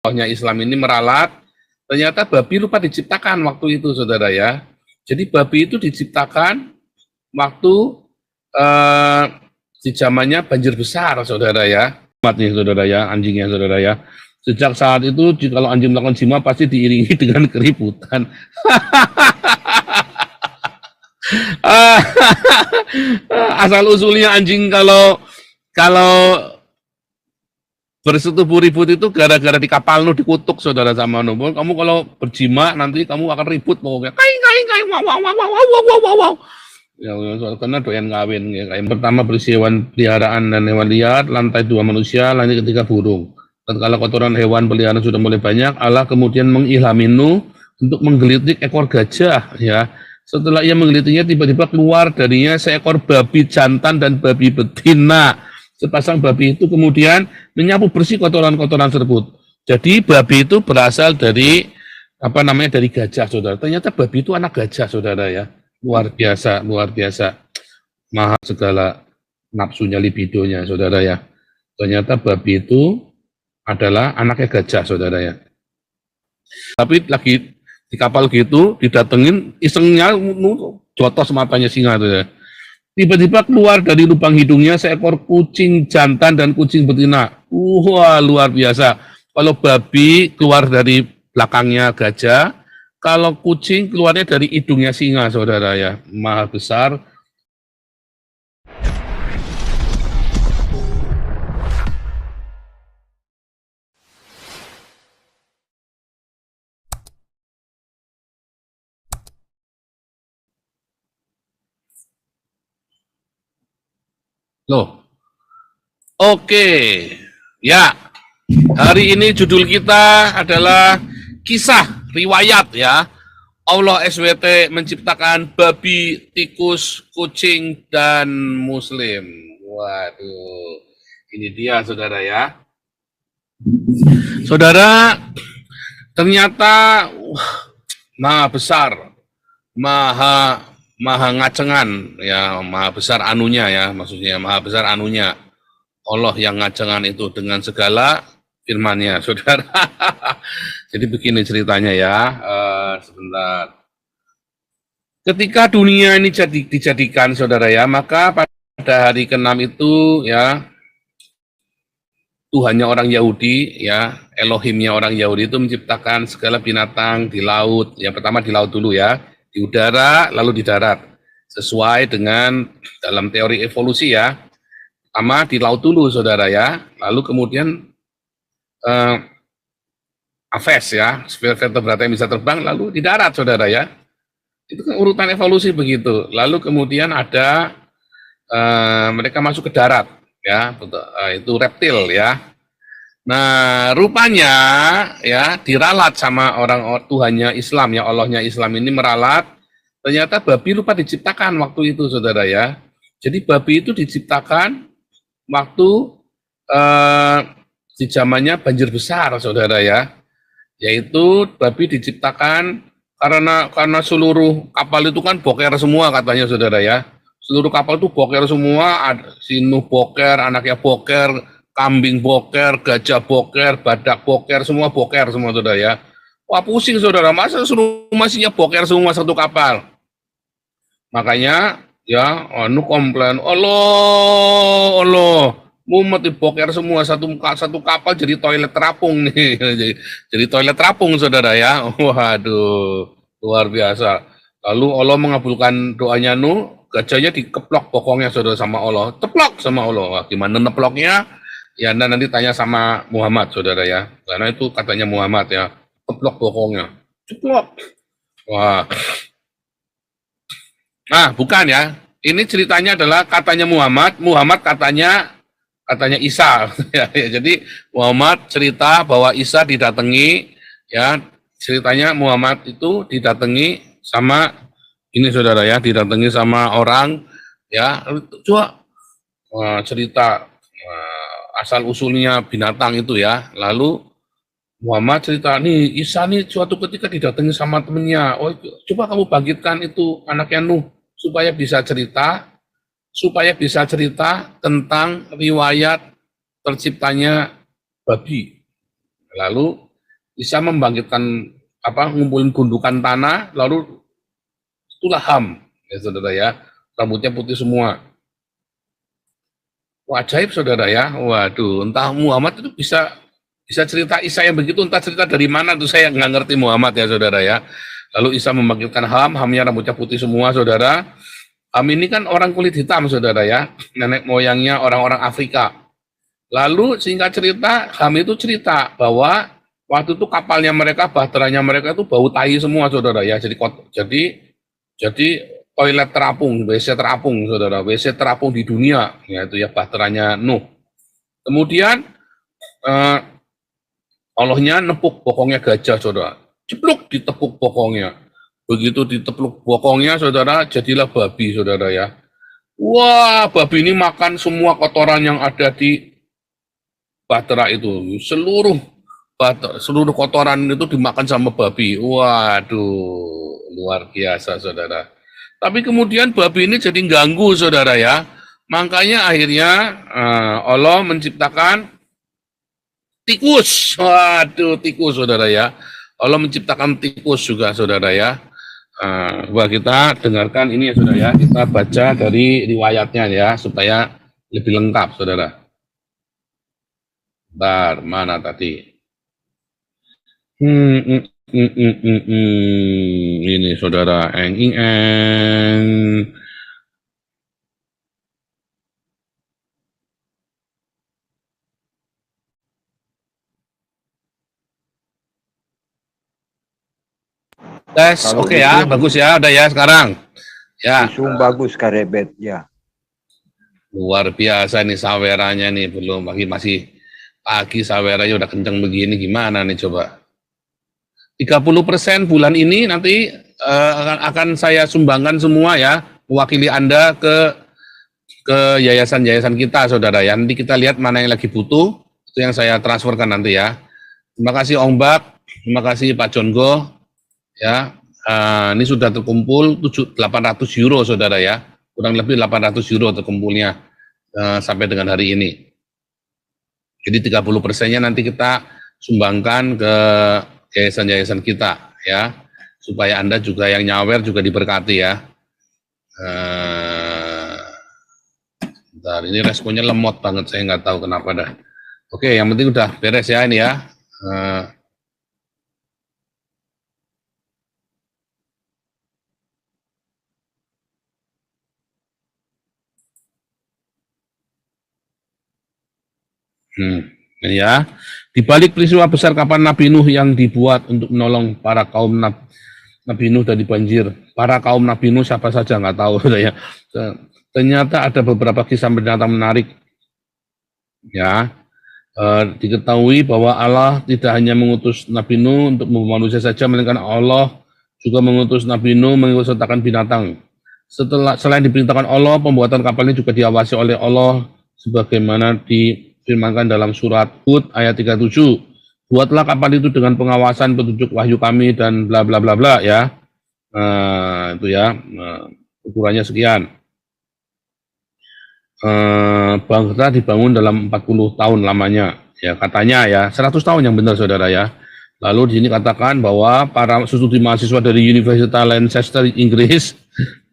Allahnya Islam ini meralat, ternyata babi lupa diciptakan waktu itu, saudara ya. Jadi babi itu diciptakan waktu di zamannya banjir besar, saudara ya. Nih, saudara ya, anjingnya, saudara ya. Sejak saat itu, kalau anjing melakukan jima pasti diiringi dengan keributan. Asal usulnya anjing kalau bersetubuh ribut itu gara-gara di kapal nu dikutuk, saudara, sama nu. Kamu kalau berjima nanti kamu akan ribut pokoknya. Kain kain kain wow wow wow wow wow wow wow wow. Ya, karena doyan kawin. Ya. Yang pertama berisi hewan peliharaan dan hewan liar, lantai 2 manusia, lantai ketiga burung. Tatkala kotoran hewan peliharaan sudah mulai banyak, Allah kemudian mengilhami Nuh untuk menggelitik ekor gajah. Ya, setelah ia menggelitinya, tiba-tiba keluar darinya seekor babi jantan dan babi betina. Sepasang babi itu kemudian menyapu bersih kotoran-kotoran tersebut. Jadi babi itu berasal dari dari gajah, saudara. Ternyata babi itu anak gajah, saudara ya. Luar biasa, luar biasa. Maha segala nafsunya, libidonya, saudara ya. Ternyata babi itu adalah anaknya gajah, saudara ya. Tapi lagi di kapal gitu, didatengin, isengnya jotos matanya singa, saudara. Tiba-tiba keluar dari lubang hidungnya seekor kucing jantan dan kucing betina. Wah, luar biasa. Kalau babi keluar dari belakangnya gajah, kalau kucing keluarnya dari hidungnya singa, saudara ya. Maha besar. Loh, oke. Ya, hari ini judul kita adalah kisah riwayat ya. Allah SWT menciptakan babi, tikus, kucing, dan muslim. Waduh, ini dia, saudara ya. Saudara, ternyata maha besar, maha ngacengan ya, maha besar anunya ya, maksudnya maha besar anunya. Allah yang ngacengan itu dengan segala firman-Nya, saudara. Jadi begini ceritanya ya, sebentar. Ketika dunia ini dijadikan, saudara ya, maka pada hari ke-6 itu ya, Tuhannya orang Yahudi ya, Elohimnya orang Yahudi itu menciptakan segala binatang di laut. Yang pertama di laut dulu ya, di udara lalu di darat. Sesuai dengan dalam teori evolusi ya. Pertama di laut dulu, saudara ya. Lalu kemudian aves ya, vertebrata yang bisa terbang, lalu di darat, saudara ya. Itu kan urutan evolusi begitu. Lalu kemudian ada mereka masuk ke darat ya, itu reptil ya. Nah, rupanya ya diralat sama orang Tuhannya Islam ya, Allahnya Islam ini meralat. Ternyata babi lupa diciptakan waktu itu, saudara ya. Jadi babi itu diciptakan waktu di zamannya banjir besar, saudara ya. Yaitu babi diciptakan karena seluruh kapal itu kan boker semua katanya, saudara ya. Seluruh kapal itu boker semua, si Nuh boker, anaknya boker, kambing boker, gajah boker, badak boker, semua boker semua, saudara ya. Wah, pusing, saudara, masa seluruh masihnya boker semua satu kapal. Makanya ya, Nuh komplain, Allah, mumet boker semua, satu kapal jadi toilet terapung nih. Jadi toilet terapung, saudara ya. Waduh, luar biasa. Lalu Allah mengabulkan doanya Nuh, gajahnya dikeplok bokongnya, saudara, sama Allah. Teplok sama Allah. Wah, gimana neploknya? Ya, Anda nanti tanya sama Muhammad, saudara ya. Karena itu katanya Muhammad ya. Teplok bokongnya. Ceplok. Wah. Nah, bukan ya. Ini ceritanya adalah katanya Muhammad katanya Isa. Ya, jadi Muhammad cerita bahwa Isa didatangi, ya, ceritanya Muhammad itu didatangi sama ini, saudara ya, didatangi sama orang, ya, coba cerita asal usulnya binatang itu ya. Lalu Muhammad cerita, nih Isa nih suatu ketika didatangi sama temennya. Oh, coba kamu bangkitkan itu anaknya Nuh supaya bisa cerita tentang riwayat terciptanya babi. Lalu bisa membangkitkan ngumpulin gundukan tanah, lalu itulah Ham, ya saudara ya, rambutnya putih semua. Wah, ajaib saudara ya, waduh, entah Muhammad itu bisa cerita Isa yang begitu, entah cerita dari mana tuh saya nggak ngerti Muhammad ya saudara ya. Lalu Isa membangkitkan Ham, Hamnya rambutnya putih semua saudara. Ham ini kan orang kulit hitam saudara ya, nenek moyangnya orang-orang Afrika. Lalu singkat cerita, Ham itu cerita bahwa waktu itu kapalnya mereka, bahteranya mereka itu bau tai semua saudara ya. Jadi toilet terapung, WC terapung saudara, WC terapung di dunia, yaitu ya bahteranya Nuh. Kemudian Allahnya nepuk bokongnya gajah saudara, jeblok ditepuk bokongnya. Begitu ditepuk bokongnya saudara, jadilah babi saudara ya. Wah, babi ini makan semua kotoran yang ada di bahtera itu, seluruh kotoran itu dimakan sama babi. Waduh, luar biasa saudara. Tapi kemudian babi ini jadi ganggu saudara ya. Makanya akhirnya Allah menciptakan tikus. Waduh, tikus saudara ya. Allah menciptakan tikus juga saudara ya. Wah, kita dengarkan ini ya saudara ya. Kita baca dari riwayatnya ya supaya lebih lengkap saudara. Bentar, mana tadi? Ini saudara, eng. Tes, oke ya, bagus ya, udah ya sekarang. Ya. Bagus karebet ya. Luar biasa nih sawerannya nih, belum masih pagi sawerannya udah kenceng begini, gimana nih coba. 30% bulan ini nanti akan saya sumbangkan semua ya, mewakili Anda ke yayasan-yayasan kita saudara ya. Nanti kita lihat mana yang lagi butuh, itu yang saya transferkan nanti ya. Terima kasih Om Bak, terima kasih Pak Jongo ya. Ini sudah terkumpul 800 euro saudara ya, kurang lebih 800 euro terkumpulnya sampai dengan hari ini. Jadi 30%-nya nanti kita sumbangkan ke yayasan-yayasan kita ya, supaya Anda juga yang nyawer juga diberkati ya. Bentar, ini responnya lemot banget, saya nggak tahu kenapa dah. Oke, yang penting udah beres ya ini ya. Ini ya. Di balik peristiwa besar kapal Nabi Nuh yang dibuat untuk menolong para kaum Nabi Nuh dari banjir. Para kaum Nabi Nuh siapa saja nggak tahu ya. Ternyata ada beberapa kisah binatang menarik. Ya. Diketahui bahwa Allah tidak hanya mengutus Nabi Nuh untuk membawa manusia saja, melainkan Allah juga mengutus Nabi Nuh mengikutsertakan binatang. Selain diperintahkan Allah, pembuatan kapal ini juga diawasi oleh Allah sebagaimana difirmankan dalam surat Hud ayat 37. Buatlah kapal itu dengan pengawasan petunjuk wahyu kami dan bla bla bla bla ya. Itu ya. Ukurannya sekian. Bangsa dibangun dalam 40 tahun lamanya. Ya, katanya ya, 100 tahun yang benar saudara ya. Lalu di sini katakan bahwa para studi mahasiswa dari Universitas Lancaster Inggris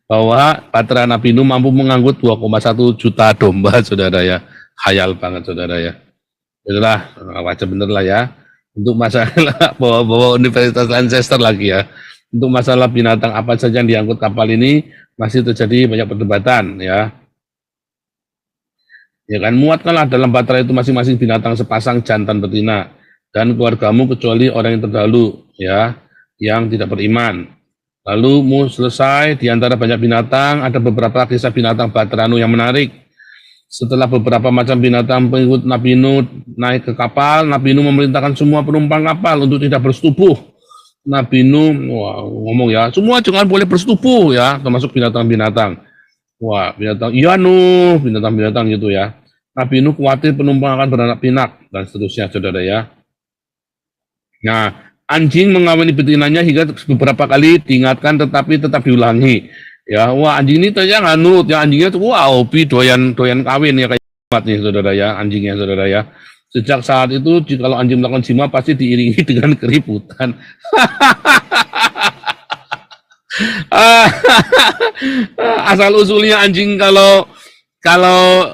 bahwa bahtera Nabi Nuh mampu mengangkut 2,1 juta domba saudara ya. Khayal banget saudara ya. Itulah wajah bener lah ya. Untuk masalah bawa Universitas Lancaster lagi ya. Untuk masalah binatang apa saja yang diangkut kapal ini masih terjadi banyak perdebatan ya. Ya kan, muatkanlah dalam bahtera itu masing-masing binatang sepasang jantan betina dan keluargamu kecuali orang yang terdahulu ya, yang tidak beriman. Lalu selesai di antara banyak binatang ada beberapa kisah binatang bahtera Nuh yang menarik. Setelah beberapa macam binatang pengikut Nabi Nuh naik ke kapal, Nabi Nuh memerintahkan semua penumpang kapal untuk tidak bersetubuh. Nabi Nuh ngomong ya, semua jangan boleh bersetubuh ya, termasuk binatang-binatang. Wah, binatang, iya Nuh, binatang-binatang gitu ya. Nabi Nuh khawatir penumpang akan beranak pinak, dan seterusnya, saudara ya. Nah, anjing mengawini betinanya hingga beberapa kali diingatkan, tetapi tetap diulangi. Ya, wah anjing ini ternyata nggak nurut, ya anjingnya tuh, wah hobi doyan kawin ya kayak nih saudara ya, anjingnya saudara ya. Sejak saat itu, kalau anjing melakukan jima pasti diiringi dengan keributan. Asal usulnya anjing kalau kalau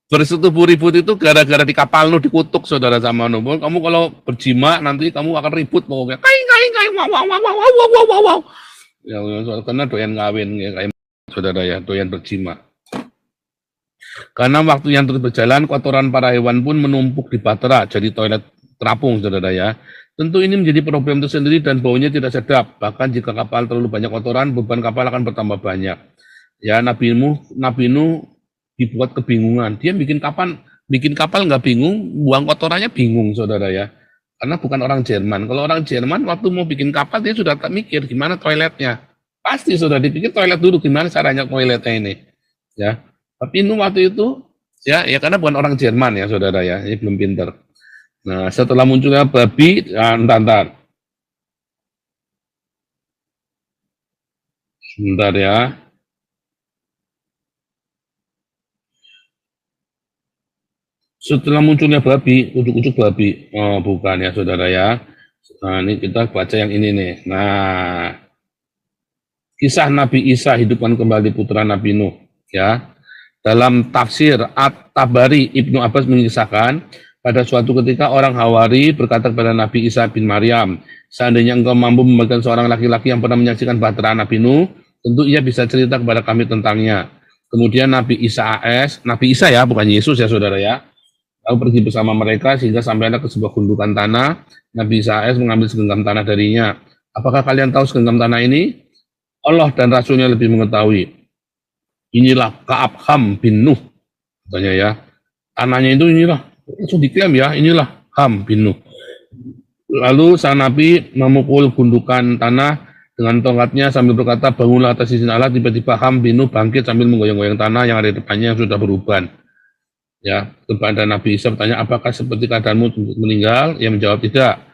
bersetubuh ribut itu gara-gara di kapal nu dikutuk saudara sama nu. Kamu kalau berjima nanti kamu akan ribut pokoknya. Kain kain kain wow wow wow wow wow wow wow wow. Ya karena doyan ngawin ya kayak saudara ya, doyan berjima. Karena waktu yang terus berjalan, kotoran para hewan pun menumpuk di batra, jadi toilet terapung, saudara ya. Tentu ini menjadi problem tersendiri dan baunya tidak sedap. Bahkan jika kapal terlalu banyak kotoran, beban kapal akan bertambah banyak. Ya, Nabi Nuh dibuat kebingungan. Dia bikin kapal nggak bingung, buang kotorannya bingung, saudara ya. Karena bukan orang Jerman. Kalau orang Jerman waktu mau bikin kapal dia sudah tak mikir gimana toiletnya. Pasti sudah dipikir toilet dulu, gimana caranya toiletnya ini. Ya. Tapi Nuh waktu itu ya karena bukan orang Jerman ya saudara ya, ini belum pinter. Nah setelah munculnya babi, sebentar ya. Setelah munculnya babi, ujuk-ujuk babi, oh bukan ya saudara ya. Nah ini kita baca yang ini nih. Nah kisah Nabi Isa hidupkan kembali putra Nabi Nuh ya. Dalam tafsir At-Tabari, Ibnu Abbas mengisahkan, pada suatu ketika orang Hawari berkata kepada Nabi Isa bin Maryam, seandainya engkau mampu membagikan seorang laki-laki yang pernah menyaksikan bahtera Nabi Nuh, tentu ia bisa cerita kepada kami tentangnya. Kemudian Nabi Isa ya, bukan Yesus ya saudara ya, lalu pergi bersama mereka sehingga sampailah ke sebuah gundukan tanah. Nabi Isa mengambil segenggam tanah darinya. Apakah kalian tahu segenggam tanah ini? Allah dan Rasulnya lebih mengetahui. Inilah Ka'ab Ham bin Nuh, katanya ya. Tanahnya itu inilah, langsung diklaim ya, inilah Ham bin Nuh. Lalu sang Nabi memukul gundukan tanah dengan tongkatnya sambil berkata, bangunlah atas izin Allah. Tiba-tiba Ham bin Nuh bangkit sambil menggoyang-goyang tanah yang ada di depannya yang sudah beruban. Ya, kepada Nabi Isa bertanya, apakah seperti keadaanmu meninggal? Ia menjawab tidak.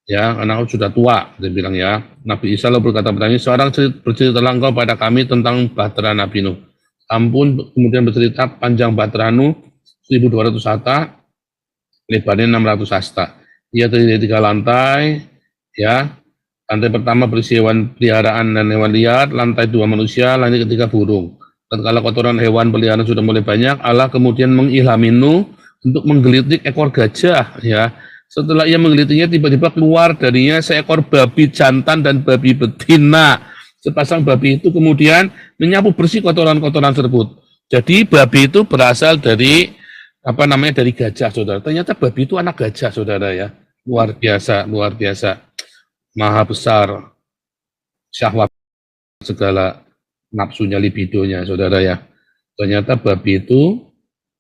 Ya, karena aku sudah tua, dia bilang ya. Nabi Isa lalu berkata bertanya, seorang berceritalah engkau pada kami tentang bahtera Nabi Nuh. Ampun kemudian bercerita panjang bahtera Nuh 1200 hasta, lebarnya 600 hasta. Ia terdiri dari 3 lantai, ya. Lantai pertama berisi hewan peliharaan dan hewan liar, lantai 2 manusia, lantai ketiga burung. Tatkala kotoran hewan peliharaan sudah mulai banyak, Allah kemudian mengilhami Nuh untuk menggelitik ekor gajah, ya. Setelah ia menggelitiknya, tiba-tiba keluar darinya seekor babi jantan dan babi betina. Sepasang babi itu kemudian menyapu bersih kotoran-kotoran tersebut. Jadi babi itu berasal dari dari gajah, saudara. Ternyata babi itu anak gajah, saudara ya. Luar biasa, luar biasa. Maha besar syahwat segala nafsunya, libidonya, saudara ya. Ternyata babi itu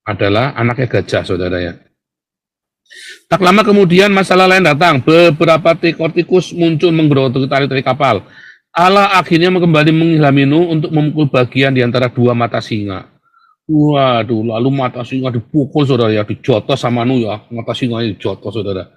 adalah anaknya gajah, saudara ya. Tak lama kemudian masalah lain datang. Beberapa ekor tikus muncul menggerogoti tali-tali kapal. Allah akhirnya kembali mengilhami Nuh untuk memukul bagian di antara 2 mata singa. Waduh, lalu mata singa dipukul saudara ya, dijotos sama Nuh ya, mata singa dijotos saudara.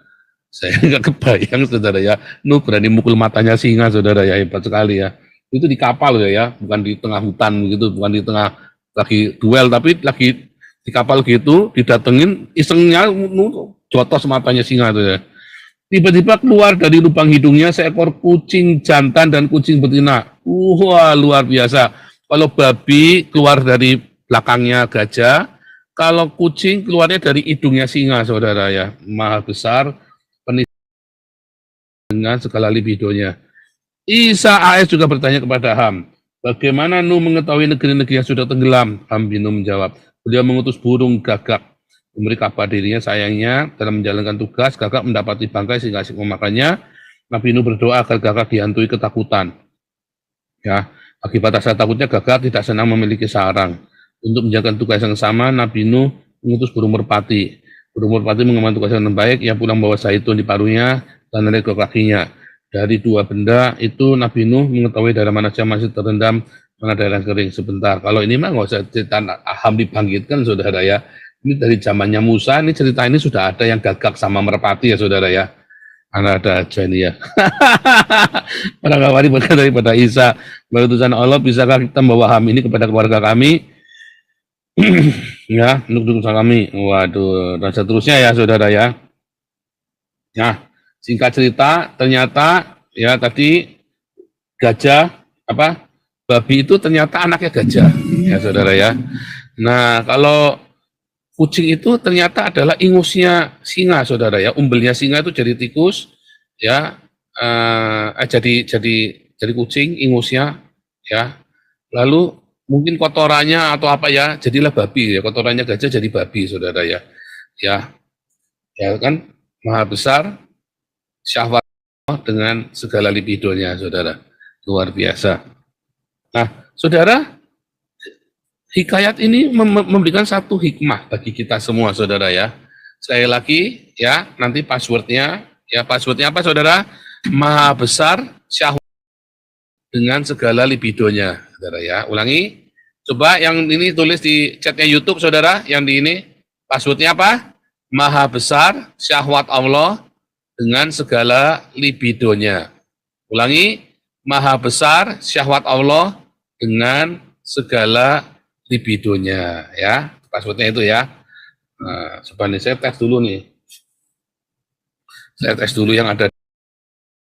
Saya nggak kebayang saudara ya, Nuh berani mukul matanya singa saudara ya, hebat sekali ya. Itu di kapal ya, bukan di tengah hutan gitu, bukan di tengah lagi duel, tapi lagi di kapal gitu, didatengin isengnya Nuh jotos matanya singa tuh ya. Tiba-tiba keluar dari lubang hidungnya seekor kucing jantan dan kucing betina. Wah, luar biasa. Kalau babi keluar dari belakangnya gajah, kalau kucing keluarnya dari hidungnya singa, saudara ya. Maha besar penis dengan segala libidonya. Isa AS juga bertanya kepada Ham, bagaimana Nuh mengetahui negeri-negeri yang sudah tenggelam? Ham bin Nuh menjawab, beliau mengutus burung gagak memberi kabar dirinya. Sayangnya dalam menjalankan tugas, gagak mendapati bangkai sehingga asik memakannya. Nabi Nuh berdoa agar gagak dihantui ketakutan. Ya, akibat rasa takutnya gagak tidak senang memiliki sarang. Untuk menjalankan tugas yang sama, Nabi Nuh mengutus burung merpati. Burung merpati mengemban tugas yang baik. Ia pulang bawa zaitun di paruhnya dan naik ke kakinya. Dari 2 benda itu Nabi Nuh mengetahui daerah mana saja masih terendam, mana daerah kering. Sebentar, kalau ini mah nggak usah cerita Ham dibangkitkan, saudara ya. Ini dari zamannya Musa, ini cerita ini sudah ada yang gagak sama merpati ya saudara ya. Ada aja ini ya. Para kawari berkata daripada Isa, utusan Allah, bisakah kita membawa Ham ini kepada keluarga kami? Ya, penduduk kami. Waduh, dan seterusnya ya saudara ya. Nah, singkat cerita, ternyata ya tadi gajah apa babi itu ternyata anaknya gajah, ya saudara ya. Nah, kalau kucing itu ternyata adalah ingusnya singa, saudara ya. Umbelnya singa itu jadi tikus, ya, jadi kucing, ingusnya, ya. Lalu mungkin kotorannya atau apa ya, jadilah babi ya. Kotorannya gajah jadi babi, saudara ya. Ya, ya kan, maha besar syahwat dengan segala libidonya, saudara. Luar biasa. Nah, saudara, hikayat ini memberikan satu hikmah bagi kita semua, saudara ya. Sekali lagi, ya, nanti passwordnya, ya passwordnya apa, saudara? Maha besar syahwat dengan segala libidonya, saudara ya. Ulangi, coba yang ini tulis di chatnya YouTube, saudara. Yang di ini, passwordnya apa? Maha besar syahwat Allah dengan segala libidonya. Ulangi, maha besar syahwat Allah dengan segala libidonya, ya. Passwordnya itu ya. Nah, sebenarnya saya tes dulu nih. Saya tes dulu yang ada